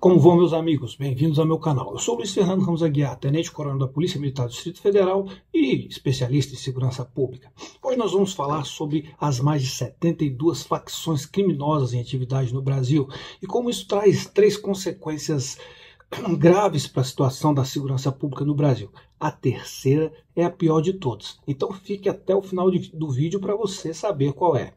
Como vão, meus amigos? Bem-vindos ao meu canal. Eu sou Luiz Fernando Ramos Aguiar, tenente-coronel da Polícia Militar do Distrito Federal e especialista em segurança pública. Hoje nós vamos falar sobre as mais de 72 facções criminosas em atividade no Brasil e como isso traz três consequências graves para a situação da segurança pública no Brasil. A terceira é a pior de todas. Então fique até o final do vídeo para você saber qual é.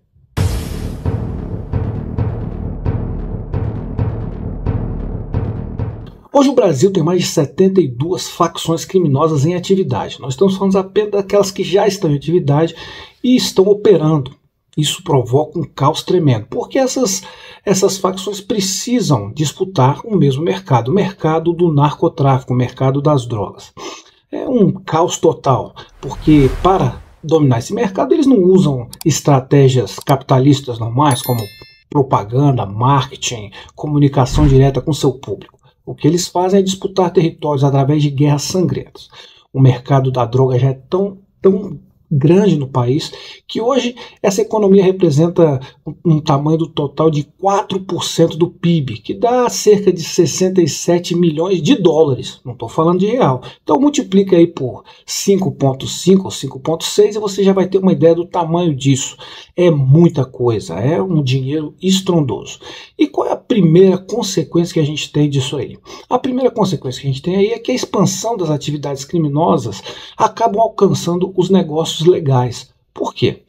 Hoje o Brasil tem mais de 72 facções criminosas em atividade. Nós estamos falando apenas daquelas que já estão em atividade e estão operando. Isso provoca um caos tremendo, porque essas facções precisam disputar o mesmo mercado, o mercado do narcotráfico, o mercado das drogas. É um caos total, porque para dominar esse mercado eles não usam estratégias capitalistas normais, como propaganda, marketing, comunicação direta com seu público. O que eles fazem é disputar territórios através de guerras sangrentas. O mercado da droga já é tão grande no país que hoje essa economia representa um tamanho do total de 4% do PIB, que dá cerca de 67 milhões de dólares. Não estou falando de real. Então multiplica aí por 5,5 ou 5,6 e você já vai ter uma ideia do tamanho disso. É muita coisa, é um dinheiro estrondoso. E qual é a primeira consequência que a gente tem disso aí? A primeira consequência que a gente tem aí é que a expansão das atividades criminosas acabam alcançando os negócios legais. Por quê?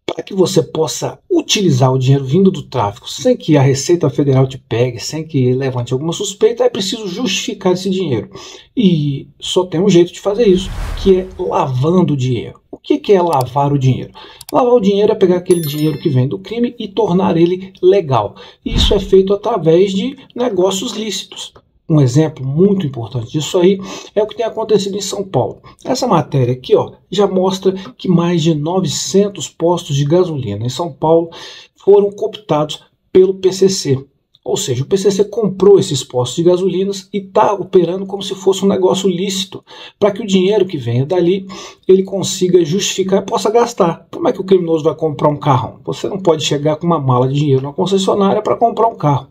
Para que você possa utilizar o dinheiro vindo do tráfico sem que a Receita Federal te pegue, sem que levante alguma suspeita, é preciso justificar esse dinheiro. E só tem um jeito de fazer isso, que é lavando o dinheiro. O que é lavar o dinheiro? Lavar o dinheiro é pegar aquele dinheiro que vem do crime e tornar ele legal. E isso é feito através de negócios lícitos. Um exemplo muito importante disso aí é o que tem acontecido em São Paulo. Essa matéria aqui já mostra que mais de 900 postos de gasolina em São Paulo foram cooptados pelo PCC. Ou seja, o PCC comprou esses postos de gasolinas e está operando como se fosse um negócio lícito, para que o dinheiro que venha dali ele consiga justificar e possa gastar. Como é que o criminoso vai comprar um carrão? Você não pode chegar com uma mala de dinheiro na concessionária para comprar um carro.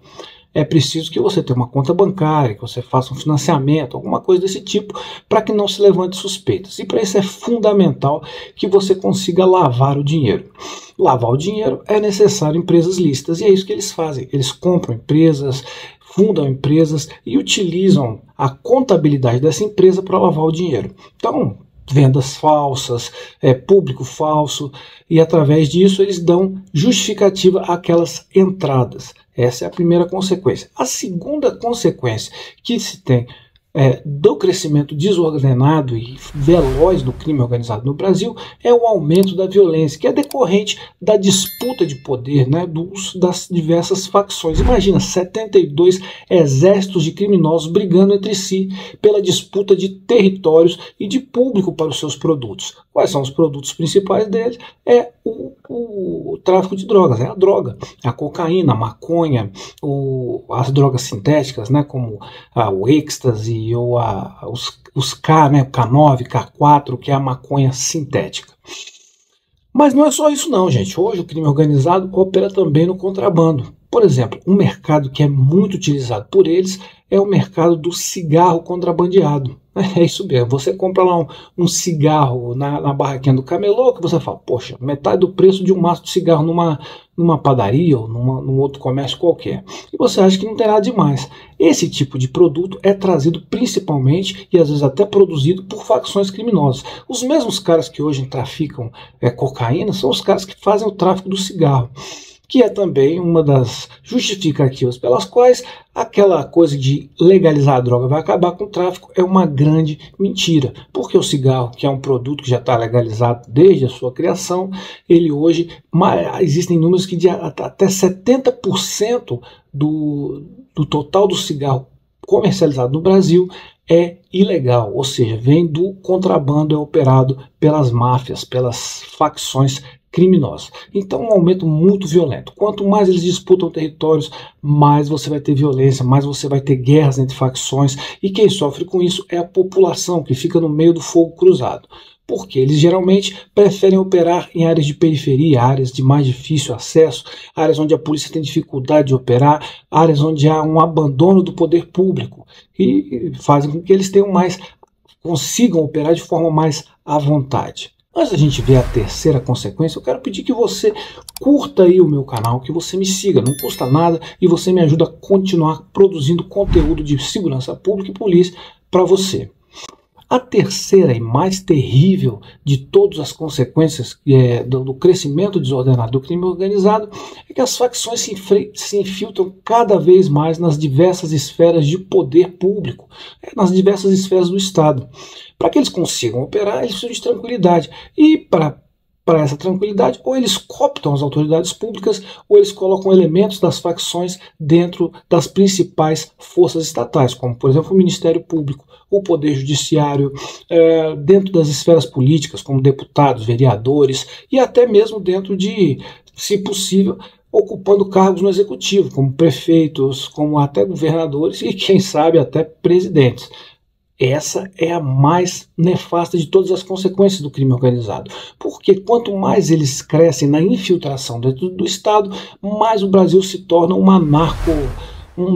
É preciso que você tenha uma conta bancária, que você faça um financiamento, alguma coisa desse tipo, para que não se levante suspeitas. E para isso é fundamental que você consiga lavar o dinheiro. Lavar o dinheiro é necessário empresas lícitas, e é isso que eles fazem. Eles compram empresas, fundam empresas e utilizam a contabilidade dessa empresa para lavar o dinheiro. Então, vendas falsas, público falso, e através disso eles dão justificativa àquelas entradas. Essa é a primeira consequência. A segunda consequência que se tem do crescimento desordenado e veloz do crime organizado no Brasil é o aumento da violência, que é decorrente da disputa de poder, das diversas facções. Imagina, 72 exércitos de criminosos brigando entre si pela disputa de territórios e de público para os seus produtos. Quais são os produtos principais deles? É o tráfico de drogas, é a droga, a cocaína, a maconha, as drogas sintéticas, como o êxtase ou os K, K9, K4, que é a maconha sintética. Mas não é só isso não, gente. Hoje o crime organizado opera também no contrabando. Por exemplo, um mercado que é muito utilizado por eles é o mercado do cigarro contrabandeado. É isso mesmo, você compra lá um cigarro na barraquinha do camelô, que você fala, poxa, metade do preço de um maço de cigarro numa padaria ou num outro comércio qualquer. E você acha que não tem nada demais. Esse tipo de produto é trazido principalmente e às vezes até produzido por facções criminosas. Os mesmos caras que hoje traficam cocaína são os caras que fazem o tráfico do cigarro, que é também uma das justificativas pelas quais aquela coisa de legalizar a droga vai acabar com o tráfico é uma grande mentira. Porque o cigarro, que é um produto que já está legalizado desde a sua criação, ele hoje, existem números que de até 70% do total do cigarro comercializado no Brasil é ilegal, ou seja, vem do contrabando, é operado pelas máfias, pelas facções criminosa. Então, um aumento muito violento. Quanto mais eles disputam territórios, mais você vai ter violência, mais você vai ter guerras entre facções, e quem sofre com isso é a população, que fica no meio do fogo cruzado. Porque eles geralmente preferem operar em áreas de periferia, áreas de mais difícil acesso, áreas onde a polícia tem dificuldade de operar, áreas onde há um abandono do poder público, e fazem com que eles consigam operar de forma mais à vontade. Antes da gente ver a terceira consequência, eu quero pedir que você curta aí o meu canal, que você me siga, não custa nada e você me ajuda a continuar produzindo conteúdo de segurança pública e polícia para você. A terceira e mais terrível de todas as consequências do crescimento desordenado do crime organizado é que as facções se infiltram cada vez mais nas diversas esferas de poder público, nas diversas esferas do Estado. Para que eles consigam operar, eles precisam de tranquilidade. E para essa tranquilidade, ou eles cooptam as autoridades públicas, ou eles colocam elementos das facções dentro das principais forças estatais, como, por exemplo, o Ministério Público, o Poder Judiciário, dentro das esferas políticas, como deputados, vereadores, e até mesmo dentro de, se possível, ocupando cargos no Executivo, como prefeitos, como até governadores e, quem sabe, até presidentes. Essa é a mais nefasta de todas as consequências do crime organizado, porque quanto mais eles crescem na infiltração dentro do Estado, mais o Brasil se torna um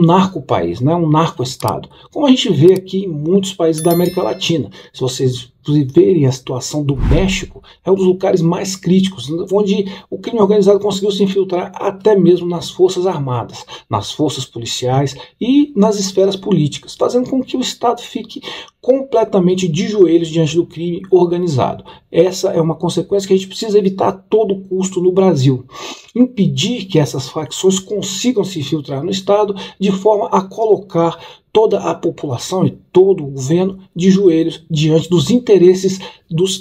narco-país, né? Um narco-estado, como a gente vê aqui em muitos países da América Latina. Se vocês verem a situação do México, é um dos lugares mais críticos, onde o crime organizado conseguiu se infiltrar até mesmo nas forças armadas, nas forças policiais e nas esferas políticas, fazendo com que o Estado fique completamente de joelhos diante do crime organizado. Essa é uma consequência que a gente precisa evitar a todo custo no Brasil. Impedir que essas facções consigam se infiltrar no Estado de forma a colocar toda a população e todo o governo de joelhos diante dos interesses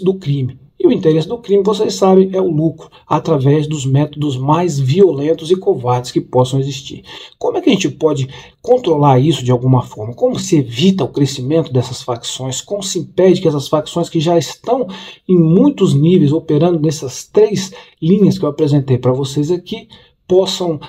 do crime. E o interesse do crime, vocês sabem, é o lucro, através dos métodos mais violentos e covardes que possam existir. Como é que a gente pode controlar isso de alguma forma? Como se evita o crescimento dessas facções? Como se impede que essas facções que já estão em muitos níveis, operando nessas 3 linhas que eu apresentei para vocês aqui, possam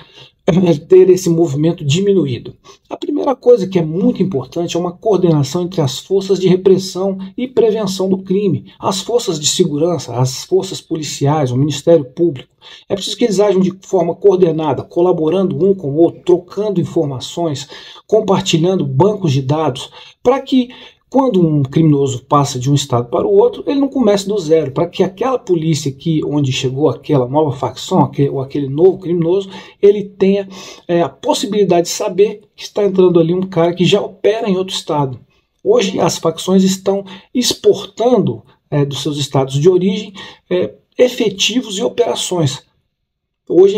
ter esse movimento diminuído? A primeira coisa que é muito importante é uma coordenação entre as forças de repressão e prevenção do crime, as forças de segurança, as forças policiais, o Ministério Público. É preciso que eles ajam de forma coordenada, colaborando um com o outro, trocando informações, compartilhando bancos de dados, para que quando um criminoso passa de um estado para o outro, ele não comece do zero, para que aquela polícia onde chegou aquela nova facção, ou aquele novo criminoso, ele tenha a possibilidade de saber que está entrando ali um cara que já opera em outro estado. Hoje as facções estão exportando dos seus estados de origem efetivos e operações. Hoje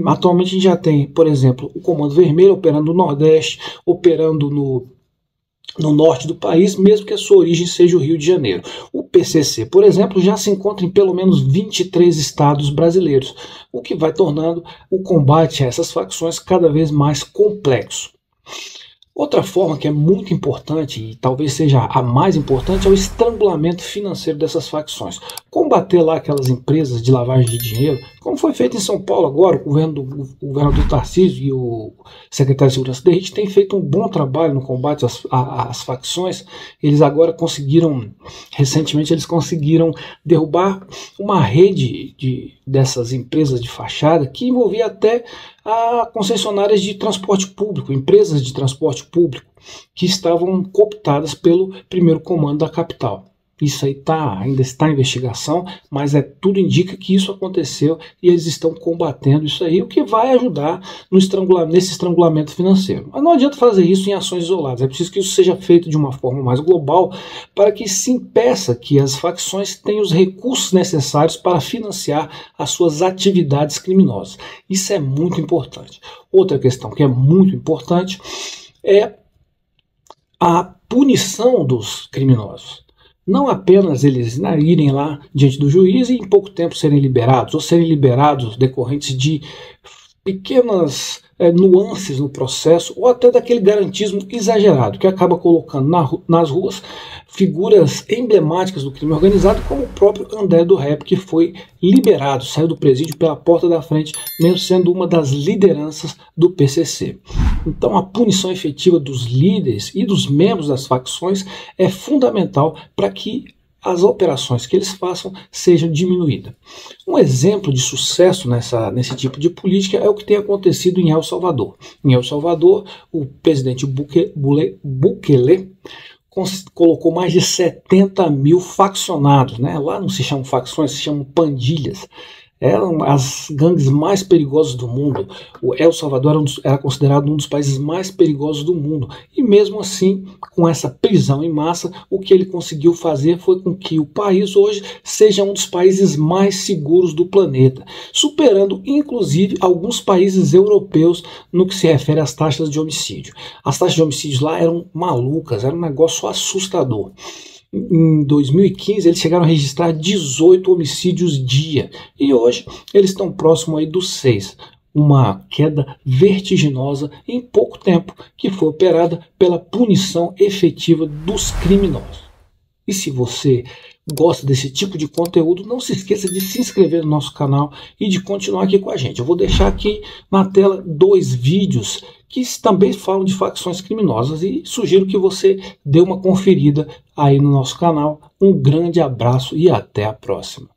atualmente a gente já tem, por exemplo, o Comando Vermelho operando no Nordeste, operando no norte do país, mesmo que a sua origem seja o Rio de Janeiro. O PCC, por exemplo, já se encontra em pelo menos 23 estados brasileiros, o que vai tornando o combate a essas facções cada vez mais complexo. Outra forma que é muito importante, e talvez seja a mais importante, é o estrangulamento financeiro dessas facções. Combater lá aquelas empresas de lavagem de dinheiro, como foi feito em São Paulo agora, o governador Tarcísio e o secretário de Segurança da RIT têm feito um bom trabalho no combate às facções. Eles agora recentemente eles conseguiram derrubar uma rede dessas empresas de fachada que envolvia até concessionárias de transporte público, empresas de transporte público, que estavam cooptadas pelo primeiro comando da capital. Isso aí ainda está em investigação, mas tudo indica que isso aconteceu e eles estão combatendo isso aí, o que vai ajudar nesse estrangulamento financeiro. Mas não adianta fazer isso em ações isoladas, é preciso que isso seja feito de uma forma mais global para que se impeça que as facções tenham os recursos necessários para financiar as suas atividades criminosas. Isso é muito importante. Outra questão que é muito importante é a punição dos criminosos. Não apenas eles irem lá diante do juiz e em pouco tempo serem liberados, ou serem liberados decorrentes de pequenas nuances no processo, ou até daquele garantismo exagerado, que acaba colocando nas ruas figuras emblemáticas do crime organizado, como o próprio André do Rep, que foi liberado, saiu do presídio pela porta da frente, mesmo sendo uma das lideranças do PCC. Então a punição efetiva dos líderes e dos membros das facções é fundamental para que as operações que eles façam sejam diminuídas. Um exemplo de sucesso nesse tipo de política é o que tem acontecido em El Salvador. Em El Salvador, o presidente Bukele colocou mais de 70 mil faccionados, né? Lá não se chamam facções, se chamam pandilhas. Eram as gangues mais perigosas do mundo. O El Salvador era considerado um dos países mais perigosos do mundo. E mesmo assim, com essa prisão em massa, o que ele conseguiu fazer foi com que o país hoje seja um dos países mais seguros do planeta, superando inclusive alguns países europeus no que se refere às taxas de homicídio. As taxas de homicídio lá eram malucas, era um negócio assustador. Em 2015 eles chegaram a registrar 18 homicídios dia e hoje eles estão próximos aí dos 6. Uma queda vertiginosa em pouco tempo que foi operada pela punição efetiva dos criminosos. E se você gosta desse tipo de conteúdo, não se esqueça de se inscrever no nosso canal e de continuar aqui com a gente. Eu vou deixar aqui na tela 2 vídeos que também falam de facções criminosas e sugiro que você dê uma conferida aí no nosso canal. Um grande abraço e até a próxima.